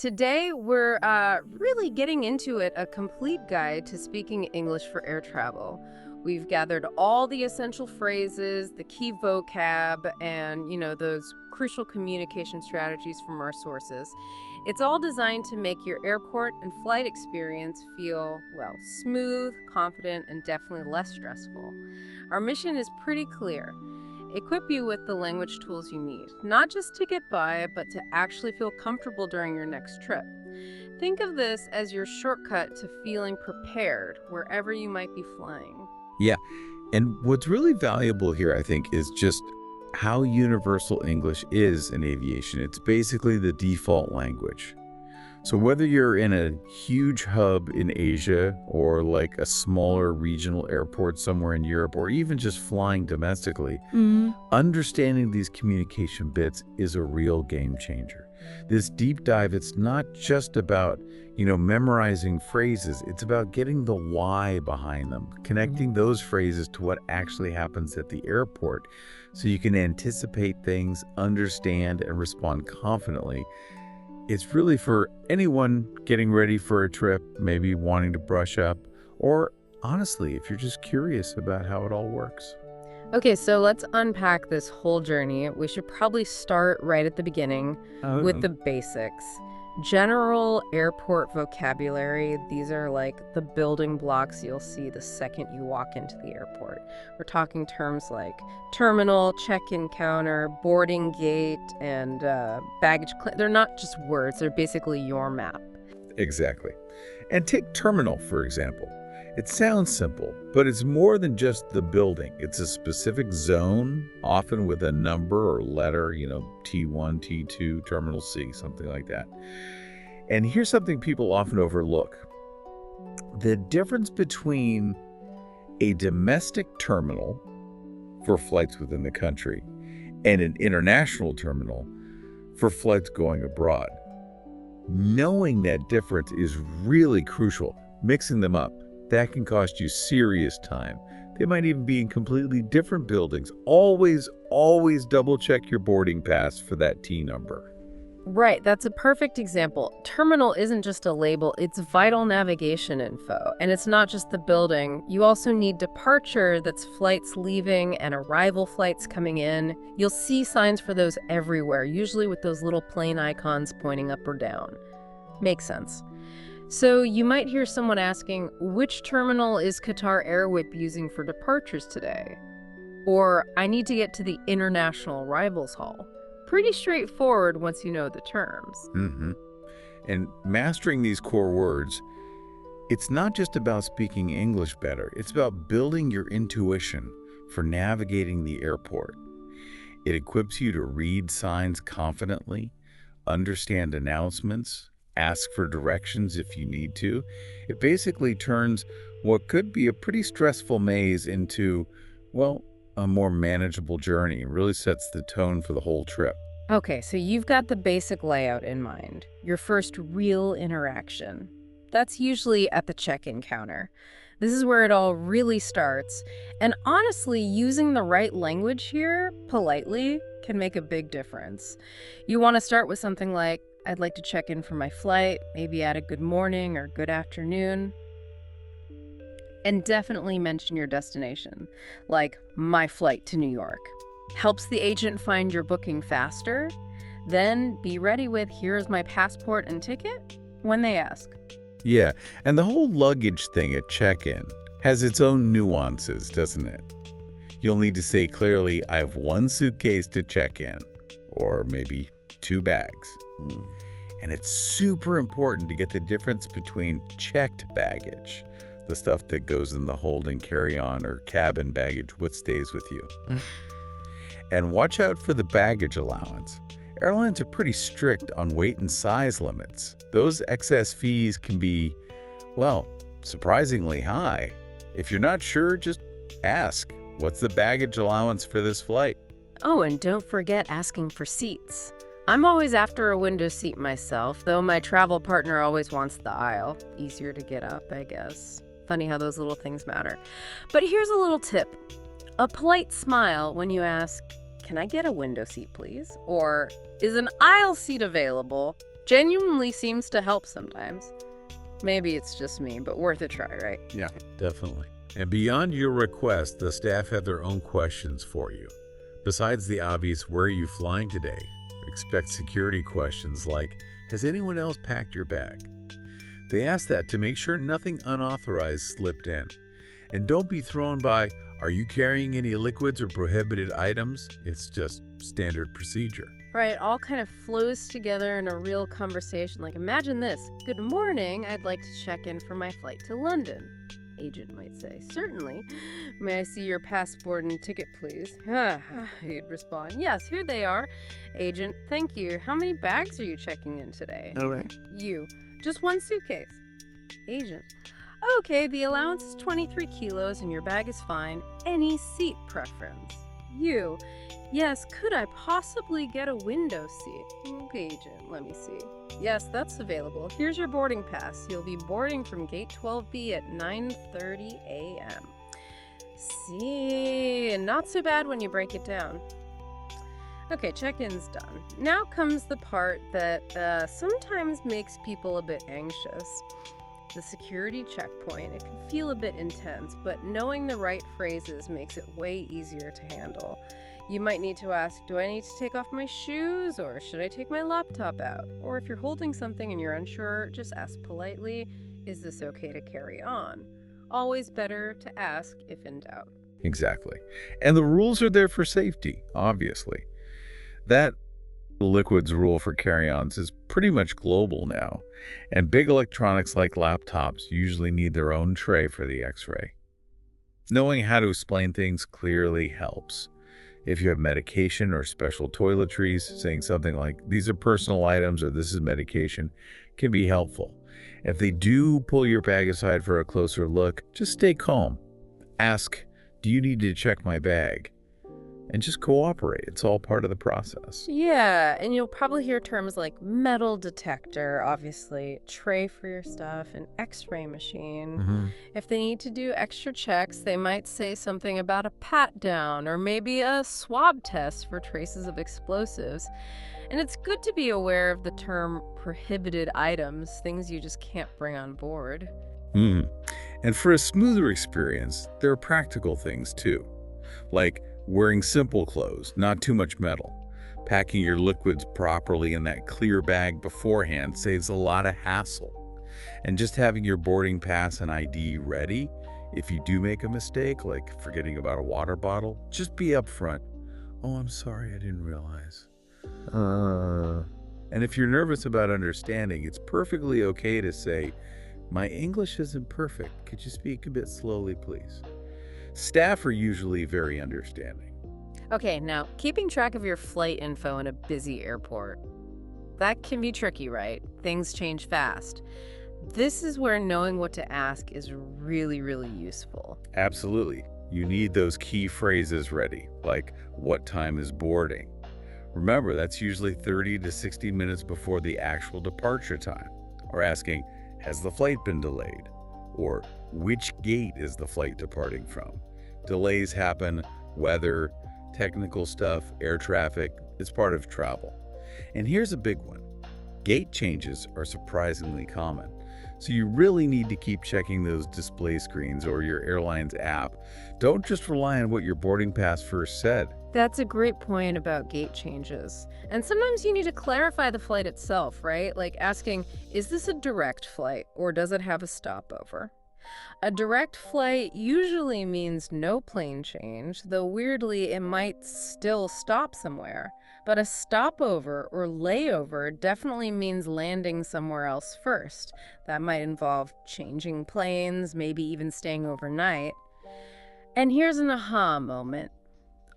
Today, we're really getting into it a complete guide to speaking English for air travel. We've gathered all the essential phrases, the key vocab, and, those crucial communication strategies from our sources. It's all designed to make your airport and flight experience feel, well, smooth, confident, and definitely less stressful. Our mission is pretty clear. Equip you with the language tools you need, not just to get by, but to actually feel comfortable during your next trip. Think of this as your shortcut to feeling prepared wherever you might be flying. Yeah. And what's really valuable here, I think, is just how universal English is in aviation. It's basically the default language. So whether you're in a huge hub in Asia or like a smaller regional airport somewhere in Europe or even just flying domestically, understanding these communication bits is a real game changer. This deep dive, it's not just about, memorizing phrases. It's about getting the why behind them, connecting those phrases to what actually happens at the airport so you can anticipate things, understand, and respond confidently. It's really for anyone getting ready for a trip, maybe wanting to brush up, or honestly, if you're just curious about how it all works. Okay, so let's unpack this whole journey. We should probably start right at the beginning with the basics. General airport vocabulary, these are like the building blocks you'll see the second you walk into the airport. We're talking terms like terminal, check-in counter, boarding gate, and baggage claim. They're not just words, they're basically your map. Exactly. And take terminal, for example. It sounds simple, but it's more than just the building. It's a specific zone, often with a number or letter, T1, T2, Terminal C, something like that. And here's something people often overlook. The difference between a domestic terminal for flights within the country and an international terminal for flights going abroad. Knowing that difference is really crucial. Mixing them up, that can cost you serious time. They might even be in completely different buildings. Always double check your boarding pass for that T number. Right, that's a perfect example. Terminal isn't just a label, it's vital navigation info. And it's not just the building. You also need departure, that's flights leaving, and arrival flights coming in. You'll see signs for those everywhere, usually with those little plane icons pointing up or down. Makes sense. So you might hear someone asking, which terminal is Qatar Airways using for departures today? Or, I need to get to the International Arrivals Hall. Pretty straightforward once you know the terms. And mastering these core words, it's not just about speaking English better. It's about building your intuition for navigating the airport. It equips you to read signs confidently, understand announcements, ask for directions if you need to. It basically turns what could be a pretty stressful maze into, well, a more manageable journey. It really sets the tone for the whole trip. Okay, so you've got the basic layout in mind. Your first real interaction. That's usually at the check-in counter. This is where it all really starts. And honestly, using the right language here, politely, can make a big difference. You want to start with something like, I'd like to check in for my flight, maybe add a good morning or good afternoon. And definitely mention your destination, like my flight to New York. Helps the agent find your booking faster. Then be ready with, here's my passport and ticket, when they ask. Yeah, and the whole luggage thing at check-in has its own nuances, doesn't it? You'll need to say clearly, I have one suitcase to check in, or maybe 2 bags. And it's super important to get the difference between checked baggage, the stuff that goes in the hold and carry-on or cabin baggage, what stays with you. And watch out for the baggage allowance. Airlines are pretty strict on weight and size limits. Those excess fees can be, well, surprisingly high. If you're not sure, just ask, what's the baggage allowance for this flight? Oh, and don't forget asking for seats. I'm always after a window seat myself, though my travel partner always wants the aisle. Easier to get up, I guess. Funny how those little things matter. But here's a little tip. A polite smile when you ask, can I get a window seat, please? Or, is an aisle seat available? genuinely seems to help sometimes. Maybe it's just me, but worth a try, right? Yeah, definitely. And beyond your request, the staff have their own questions for you. Besides the obvious, where are you flying today? Expect security questions like, has anyone else packed your bag? They ask that to make sure nothing unauthorized slipped in. And don't be thrown by, are you carrying any liquids or prohibited items? It's just standard procedure. Right, all kind of flows together in a real conversation. Like, imagine this. Good morning, I'd like to check in for my flight to London. Agent might say, certainly. May I see your passport and ticket, please? He'd respond, yes, here they are. Agent, thank you. How many bags are you checking in today? All right. You, just one suitcase. Agent, okay, the allowance is 23 kilos and your bag is fine. Any seat preference? You, yes, could I possibly get a window seat? Okay, agent, let me see. Yes, that's available. Here's your boarding pass. You'll be boarding from gate 12B at 9:30 a.m. See, not so bad when you break it down. Okay, check-in's done. Now comes the part that sometimes makes people a bit anxious. The security checkpoint. It can feel a bit intense, but knowing the right phrases makes it way easier to handle. You might need to ask, do I need to take off my shoes, or should I take my laptop out? Or if you're holding something and you're unsure, just ask politely, is this okay to carry on? Always better to ask if in doubt. Exactly. And the rules are there for safety, obviously. That liquids rule for carry-ons is pretty much global now, and big electronics like laptops usually need their own tray for the X-ray. Knowing how to explain things clearly helps. If you have medication or special toiletries, saying something like, these are personal items or this is medication, can be helpful. If they do pull your bag aside for a closer look, just stay calm. Ask, do you need to check my bag? And just cooperate. It's all part of the process. Yeah, and you'll probably hear terms like metal detector, obviously, tray for your stuff, an x-ray machine. If they need to do extra checks, they might say something about a pat down or maybe a swab test for traces of explosives. And it's good to be aware of the term prohibited items, things you just can't bring on board. And for a smoother experience, there are practical things too, like wearing simple clothes, not too much metal. Packing your liquids properly in that clear bag beforehand saves a lot of hassle. And just having your boarding pass and ID ready, if you do make a mistake, like forgetting about a water bottle, just be upfront. Oh, I'm sorry, I didn't realize. And if you're nervous about understanding, it's perfectly okay to say, my English isn't perfect. Could you speak a bit slowly, please? Staff are usually very understanding. Okay, now, keeping track of your flight info in a busy airport. That can be tricky, right? Things change fast. This is where knowing what to ask is really, really useful. Absolutely. You need those key phrases ready, like what time is boarding? Remember, that's usually 30 to 60 minutes before the actual departure time. Or asking, has the flight been delayed? Or which gate is the flight departing from? Delays happen, weather, technical stuff, air traffic, it's part of travel. And here's a big one. Gate changes are surprisingly common. So you really need to keep checking those display screens or your airline's app. Don't just rely on what your boarding pass first said. That's a great point about gate changes. And sometimes you need to clarify the flight itself, right? Like asking, is this a direct flight or does it have a stopover? A direct flight usually means no plane change, though weirdly it might still stop somewhere. But a stopover or layover definitely means landing somewhere else first. That might involve changing planes, maybe even staying overnight. And here's an aha moment.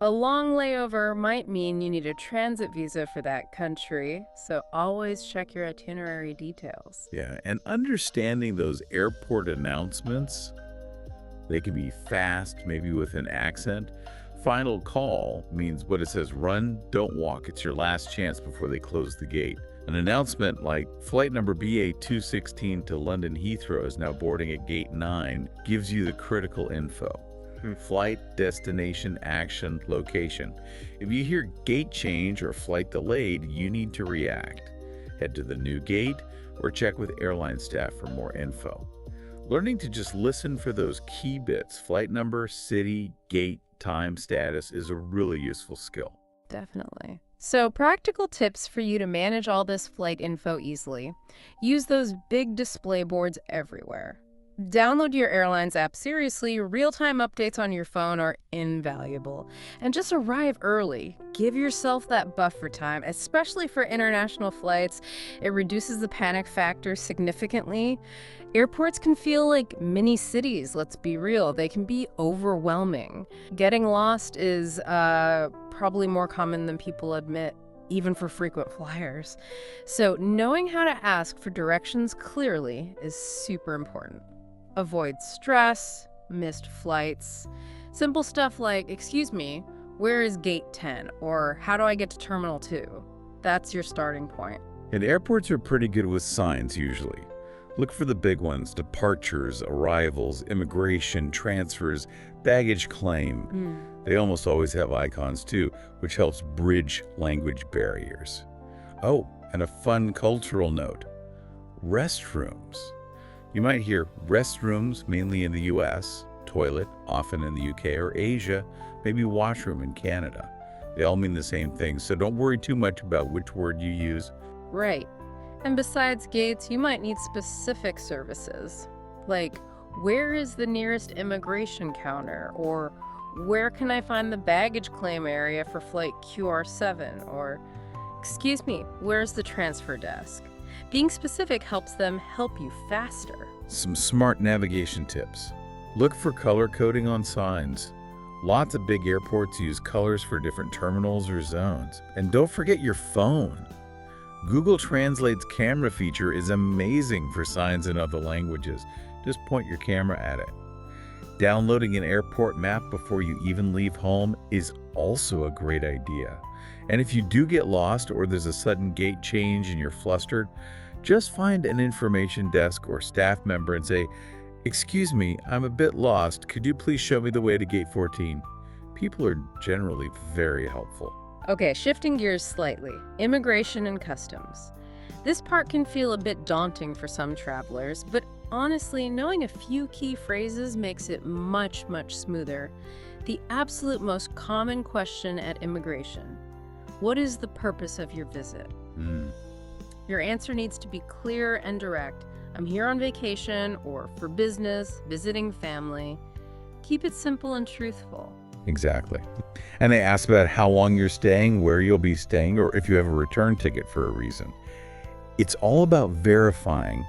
A long layover might mean you need a transit visa for that country, so always check your itinerary details. Yeah, and understanding those airport announcements, they can be fast, maybe with an accent. Final call means what it says, run, don't walk. It's your last chance before they close the gate. An announcement like flight number BA216 to London Heathrow is now boarding at gate 9 gives you the critical info. Flight, destination, action, location. If you hear gate change or flight delayed, you need to react. Head to the new gate or check with airline staff for more info. Learning to just listen for those key bits, flight number, city, gate, time, status, is a really useful skill. Definitely. So, practical tips for you to manage all this flight info easily. Use those big display boards everywhere. Download your airline's app seriously. Real-time updates on your phone are invaluable. And just arrive early. Give yourself that buffer time, especially for international flights. It reduces the panic factor significantly. Airports can feel like mini cities, let's be real. They can be overwhelming. Getting lost is probably more common than people admit, even for frequent flyers. So knowing how to ask for directions clearly is super important. Avoid stress, missed flights. Simple stuff like, excuse me, where is gate 10? Or how do I get to terminal 2? That's your starting point. And airports are pretty good with signs usually. Look for the big ones: departures, arrivals, immigration, transfers, baggage claim. They almost always have icons too, which helps bridge language barriers. Oh, and a fun cultural note: restrooms. You might hear restrooms mainly in the US, toilet often in the UK or Asia, maybe washroom in Canada. They all mean the same thing, so don't worry too much about which word you use. Right. And besides gates, you might need specific services, like where is the nearest immigration counter, or where can I find the baggage claim area for flight QR7, or excuse me, where's the transfer desk? Being specific helps them help you faster. Some smart navigation tips. Look for color coding on signs. Lots of big airports use colors for different terminals or zones. And don't forget your phone. Google Translate's camera feature is amazing for signs in other languages. Just point your camera at it. Downloading an airport map before you even leave home is also a great idea. And if you do get lost or there's a sudden gate change and you're flustered, just find an information desk or staff member and say, "Excuse me, I'm a bit lost. Could you please show me the way to gate 14? People are generally very helpful. Okay, shifting gears slightly. Immigration and customs. This part can feel a bit daunting for some travelers, but honestly, knowing a few key phrases makes it much, much smoother. The absolute most common question at immigration: what is the purpose of your visit? Your answer needs to be clear and direct. I'm here on vacation or for business, visiting family. Keep it simple and truthful. Exactly. And they ask about how long you're staying, where you'll be staying, or if you have a return ticket for a reason. It's all about verifying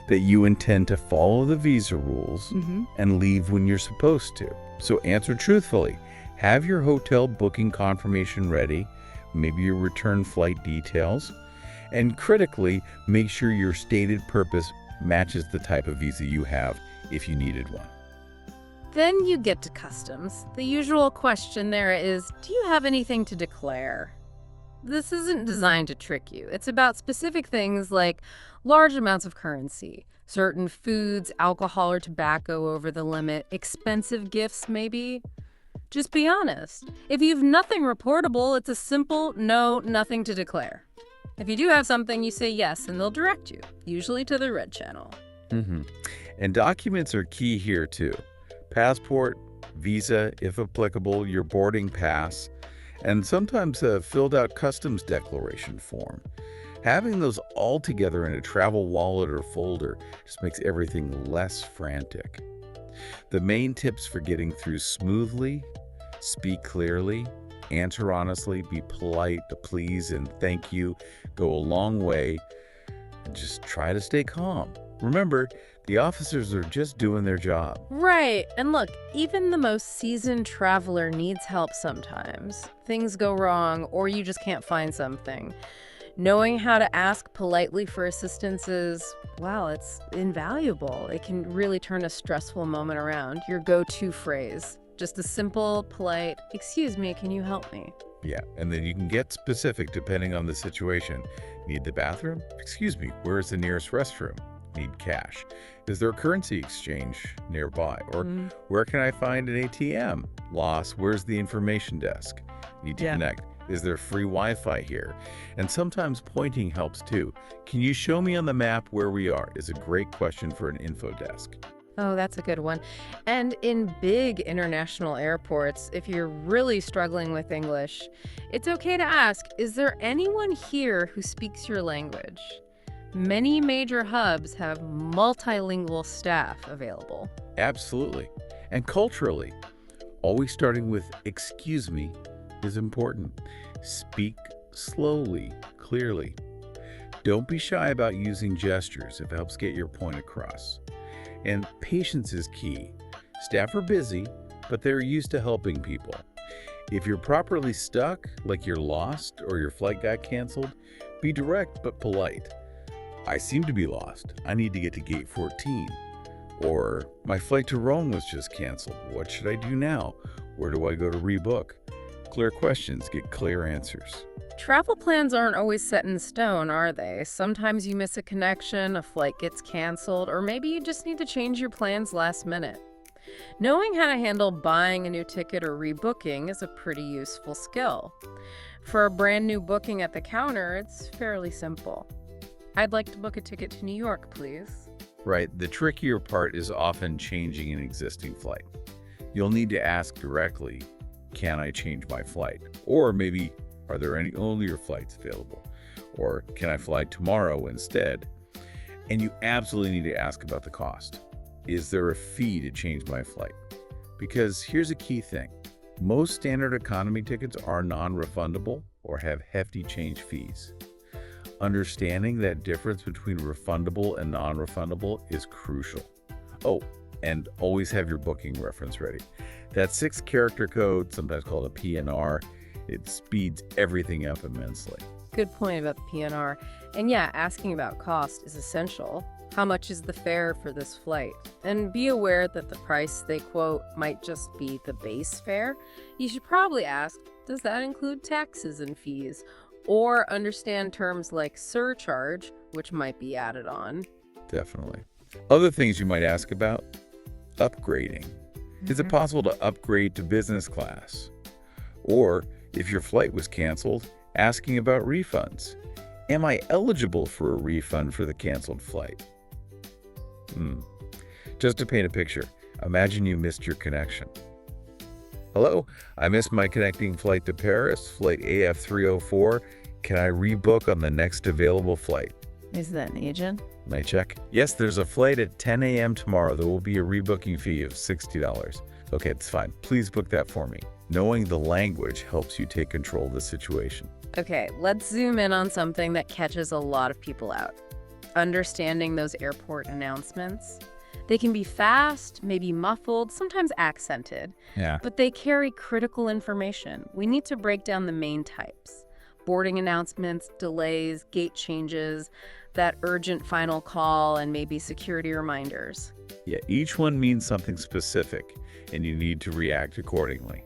that you intend to follow the visa rules and leave when you're supposed to. So answer truthfully. Have your hotel booking confirmation ready, maybe your return flight details, and critically, make sure your stated purpose matches the type of visa you have if you needed one. Then you get to customs. The usual question there is, do you have anything to declare? This isn't designed to trick you. It's about specific things like large amounts of currency, certain foods, alcohol or tobacco over the limit, expensive gifts maybe. Just be honest. If you've nothing reportable, it's a simple no, nothing to declare. If you do have something, you say yes, and they'll direct you, usually to the red channel. And documents are key here too. Passport, visa, if applicable, your boarding pass, and sometimes a filled out customs declaration form. Having those all together in a travel wallet or folder just makes everything less frantic. The main tips for getting through smoothly: speak clearly, answer honestly, be polite, to please and thank you go a long way, and just try to stay calm. Remember, the officers are just doing their job. Right. And look, even the most seasoned traveler needs help sometimes. Things go wrong, or you just can't find something. Knowing how to ask politely for assistance is, well, it's invaluable. It can really turn a stressful moment around. Your go-to phrase. Just a simple, polite, "Excuse me, can you help me?" Yeah, and then you can get specific depending on the situation. Need the bathroom? Excuse me, where is the nearest restroom? Need cash. Is there a currency exchange nearby? Or where can I find an ATM? Lost. Where's the information desk? Need to connect. Is there free Wi-Fi here? And sometimes pointing helps too. Can you show me on the map where we are? Is a great question for an info desk. Oh, that's a good one. And in big international airports, if you're really struggling with English, it's okay to ask, is there anyone here who speaks your language? Many major hubs have multilingual staff available. Absolutely. And culturally, always starting with "excuse me" is important. Speak slowly, clearly. Don't be shy about using gestures if it helps get your point across. And patience is key. Staff are busy, but they're used to helping people. If you're properly stuck, like you're lost or your flight got canceled, be direct but polite. "I seem to be lost. I need to get to gate 14. Or, "My flight to Rome was just canceled. What should I do now? Where do I go to rebook?" Clear questions get clear answers. Travel plans aren't always set in stone, are they? Sometimes you miss a connection, a flight gets canceled, or maybe you just need to change your plans last minute. Knowing how to handle buying a new ticket or rebooking is a pretty useful skill. For a brand new booking at the counter, it's fairly simple. "I'd like to book a ticket to New York, please." Right, the trickier part is often changing an existing flight. You'll need to ask directly, "Can I change my flight?" Or maybe, "Are there any earlier flights available?" Or, "Can I fly tomorrow instead?" And you absolutely need to ask about the cost. Is there a fee to change my flight? Because here's a key thing. Most standard economy tickets are non-refundable or have hefty change fees. Understanding that difference between refundable and non-refundable is crucial. Oh, and always have your booking reference ready. That 6-character code, sometimes called a PNR, it speeds everything up immensely. Good point about the PNR. And yeah, asking about cost is essential. How much is the fare for this flight? And be aware that the price they quote might just be the base fare. You should probably ask, does that include taxes and fees? Or understand terms like surcharge, which might be added on. Definitely. Other things you might ask about: upgrading. Is it possible to upgrade to business class? Or, if your flight was canceled, asking about refunds. Am I eligible for a refund for the canceled flight? Just to paint a picture, imagine you missed your connection. "Hello, I missed my connecting flight to Paris, flight AF304. Can I rebook on the next available flight?" Is that an agent? Might check. "Yes, there's a flight at 10 a.m. tomorrow. There will be a rebooking fee of $60. "Okay, it's fine. Please book that for me." Knowing the language helps you take control of the situation. Okay, let's zoom in on something that catches a lot of people out. Understanding those airport announcements. They can be fast, maybe muffled, sometimes accented, Yeah. but they carry critical information. We need to break down the main types: boarding announcements, delays, gate changes, that urgent final call, and maybe security reminders. Yeah, each one means something specific, and you need to react accordingly.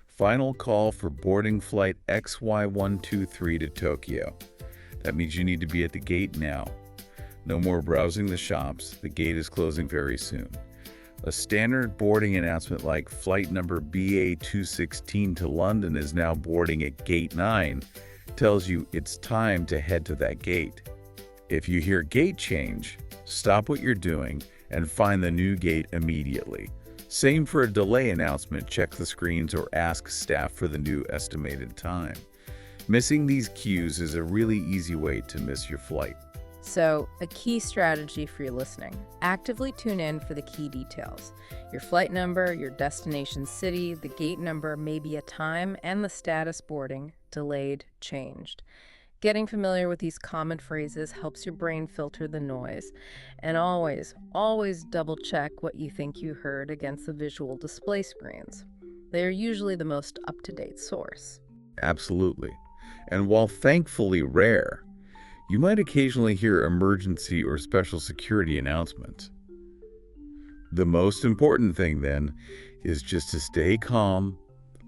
Final call for boarding flight XY123 to Tokyo. That means you need to be at the gate now. No more browsing the shops. The gate is closing very soon. A standard boarding announcement like flight number BA216 to London is now boarding at gate 9 tells you it's time to head to that gate. If you hear gate change, stop what you're doing and find the new gate immediately. Same for a delay announcement. Check the screens or ask staff for the new estimated time. Missing these cues is a really easy way to miss your flight. So, a key strategy for your listening: actively tune in for the key details. Your flight number, your destination city, the gate number, maybe a time, and the status: boarding, delayed, changed. Getting familiar with these common phrases helps your brain filter the noise. And always double check what you think you heard against the visual display screens. They are usually the most up-to-date source. Absolutely. And while thankfully rare, you might occasionally hear emergency or special security announcements. The most important thing, then, is just to stay calm,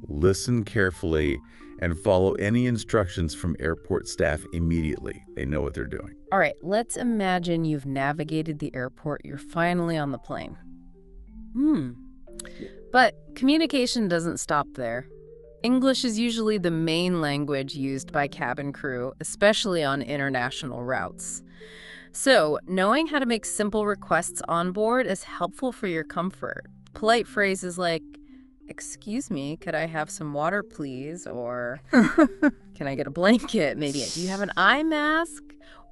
listen carefully, and follow any instructions from airport staff immediately. They know what they're doing. All right, let's imagine you've navigated the airport. You're finally on the plane. But communication doesn't stop there. English is usually the main language used by cabin crew, especially on international routes. So, knowing how to make simple requests on board is helpful for your comfort. Polite phrases like, "Excuse me, could I have some water, please?" Or, "Can I get a blanket? Maybe, do you have an eye mask?"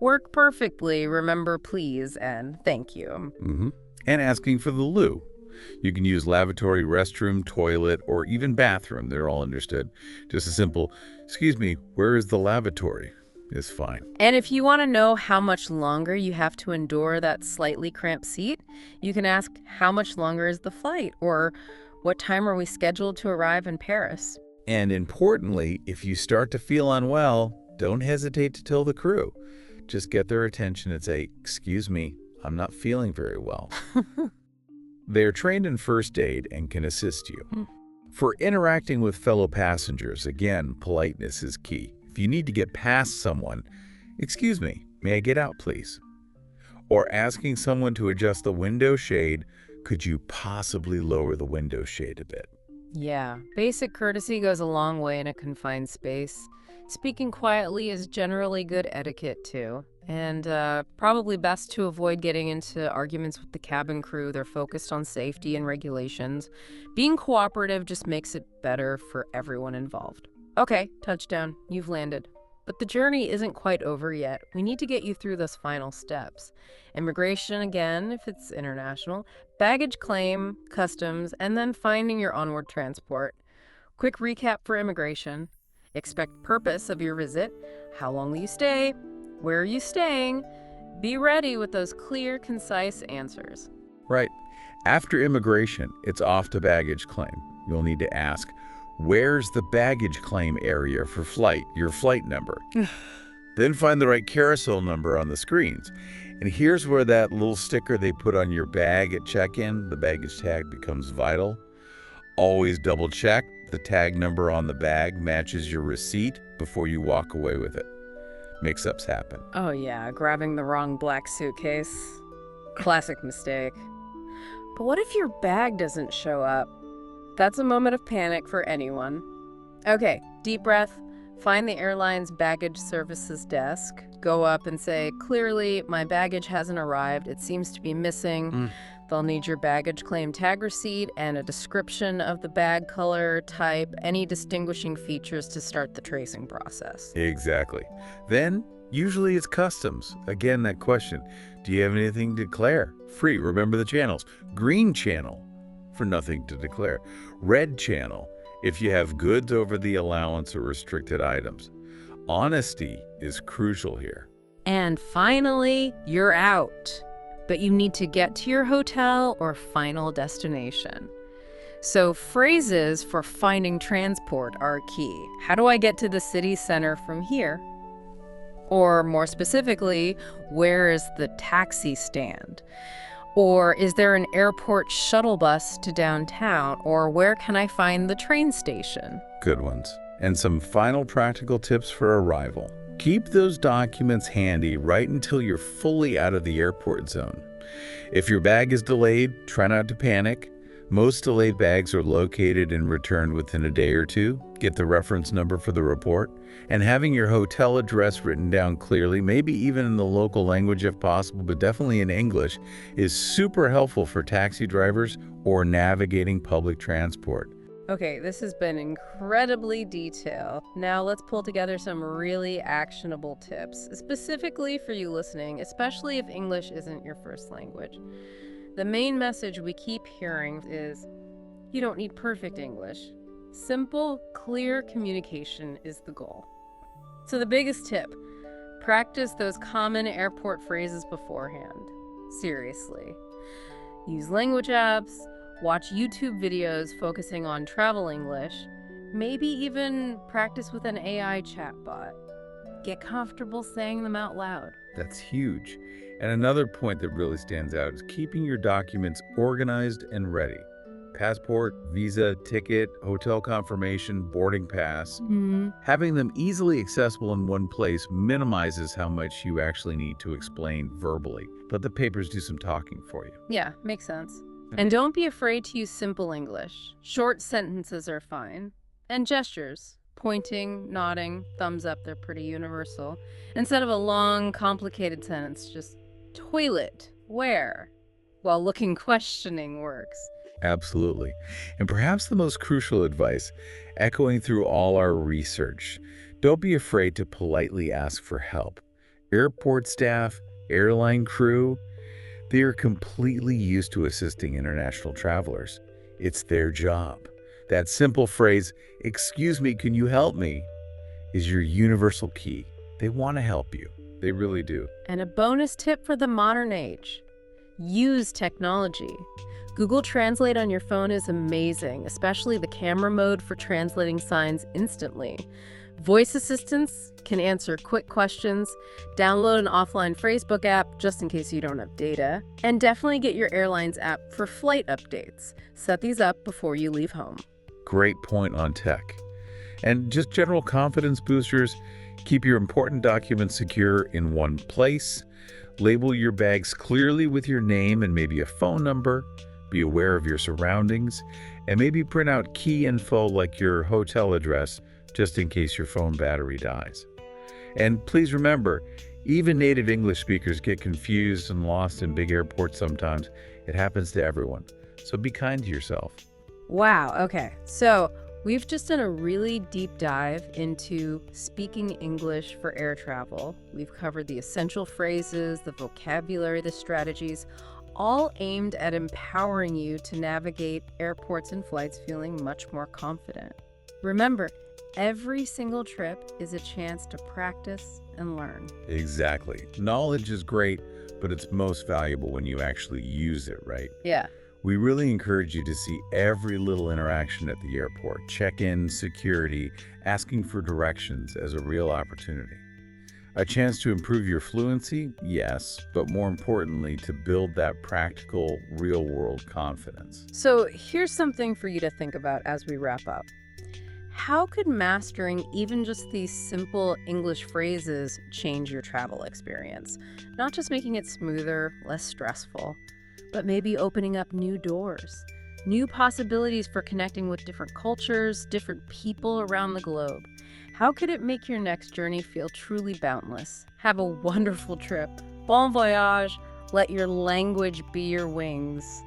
Work perfectly. Remember, please, and thank you. And asking for the loo. You can use lavatory, restroom, toilet, or even bathroom. They're all understood. Just a simple, "Excuse me, where is the lavatory?" is fine. And if you want to know how much longer you have to endure that slightly cramped seat, you can ask, "How much longer is the flight?" Or, "What time are we scheduled to arrive in Paris?" And importantly, if you start to feel unwell, don't hesitate to tell the crew. Just get their attention and say, "Excuse me, I'm not feeling very well." They are trained in first aid and can assist you. For interacting with fellow passengers, again, politeness is key. If you need to get past someone, "Excuse me, may I get out, please?" Or asking someone to adjust the window shade, "Could you possibly lower the window shade a bit?" Yeah, basic courtesy goes a long way in a confined space. Speaking quietly is generally good etiquette, too. And probably best to avoid getting into arguments with the cabin crew. They're focused on safety and regulations. Being cooperative just makes it better for everyone involved. Okay, touchdown. You've landed. But the journey isn't quite over yet. We need to get you through those final steps. Immigration again, if it's international, baggage claim, customs, and then finding your onward transport. Quick recap for immigration. Expect purpose of your visit. How long will you stay? Where are you staying? Be ready with those clear, concise answers. Right. After immigration, it's off to baggage claim. You'll need to ask, "Where's the baggage claim area for flight?" Your flight number. Then find the right carousel number on the screens. And here's where that little sticker they put on your bag at check-in, the baggage tag, becomes vital. Always double check the tag number on the bag matches your receipt before you walk away with it. Mix-ups happen. Oh yeah, grabbing the wrong black suitcase. Classic mistake. But what if your bag doesn't show up? That's a moment of panic for anyone. Okay, deep breath. Find the airline's baggage services desk. Go up and say, "Clearly, my baggage hasn't arrived. It seems to be missing." They'll need your baggage claim tag receipt and a description of the bag color, type, any distinguishing features to start the tracing process. Exactly. Then, usually it's customs. Again, that question, do you have anything to declare? Free, remember the channels. Green channel, for nothing to declare. Red channel, if you have goods over the allowance or restricted items. Honesty is crucial here. And finally, you're out. But you need to get to your hotel or final destination. So phrases for finding transport are key. How do I get to the city center from here? Or more specifically, where is the taxi stand? Or is there an airport shuttle bus to downtown? Or where can I find the train station? Good ones. And some final practical tips for arrival. Keep those documents handy right until you're fully out of the airport zone. If your bag is delayed, try not to panic. Most delayed bags are located and returned within a day or two. Get the reference number for the report. And having your hotel address written down clearly, maybe even in the local language if possible, but definitely in English, is super helpful for taxi drivers or navigating public transport. Okay, this has been incredibly detailed. Now let's pull together some really actionable tips, specifically for you listening, especially if English isn't your first language. The main message we keep hearing is, you don't need perfect English. Simple, clear communication is the goal. So the biggest tip, practice those common airport phrases beforehand. Seriously. Use language apps. Watch YouTube videos focusing on travel English, maybe even practice with an AI chatbot. Get comfortable saying them out loud. That's huge. And another point that really stands out is keeping your documents organized and ready. Passport, visa, ticket, hotel confirmation, boarding pass. Having them easily accessible in one place minimizes how much you actually need to explain verbally. Let the papers do some talking for you. Yeah, makes sense. And don't be afraid to use simple English. Short sentences are fine. And gestures, pointing, nodding, thumbs up, they're pretty universal. Instead of a long, complicated sentence, just toilet, where? While looking questioning works. Absolutely. And perhaps the most crucial advice, echoing through all our research, don't be afraid to politely ask for help. Airport staff, airline crew, they are completely used to assisting international travelers. It's their job. That simple phrase, "Excuse me, can you help me?" is your universal key. They want to help you. They really do. And a bonus tip for the modern age: use technology. Google Translate on your phone is amazing, especially the camera mode for translating signs instantly. Voice assistants can answer quick questions. Download an offline phrasebook app just in case you don't have data. And definitely get your airline's app for flight updates. Set these up before you leave home. Great point on tech. And just general confidence boosters, keep your important documents secure in one place. Label your bags clearly with your name and maybe a phone number. Be aware of your surroundings, and maybe print out key info like your hotel address just in case your phone battery dies. And please remember, even native English speakers get confused and lost in big airports sometimes. It happens to everyone. So be kind to yourself. Wow, okay. So we've just done a really deep dive into speaking English for air travel. We've covered the essential phrases, the vocabulary, the strategies, all aimed at empowering you to navigate airports and flights feeling much more confident. Remember, every single trip is a chance to practice and learn. Exactly. Knowledge is great, but it's most valuable when you actually use it, right? Yeah. We really encourage you to see every little interaction at the airport, check-in, security, asking for directions as a real opportunity. A chance to improve your fluency, yes, but more importantly, to build that practical, real-world confidence. So here's something for you to think about as we wrap up. How could mastering even just these simple English phrases change your travel experience? Not just making it smoother, less stressful, but maybe opening up new doors, new possibilities for connecting with different cultures, different people around the globe. How could it make your next journey feel truly boundless? Have a wonderful trip. Bon voyage. Let your language be your wings.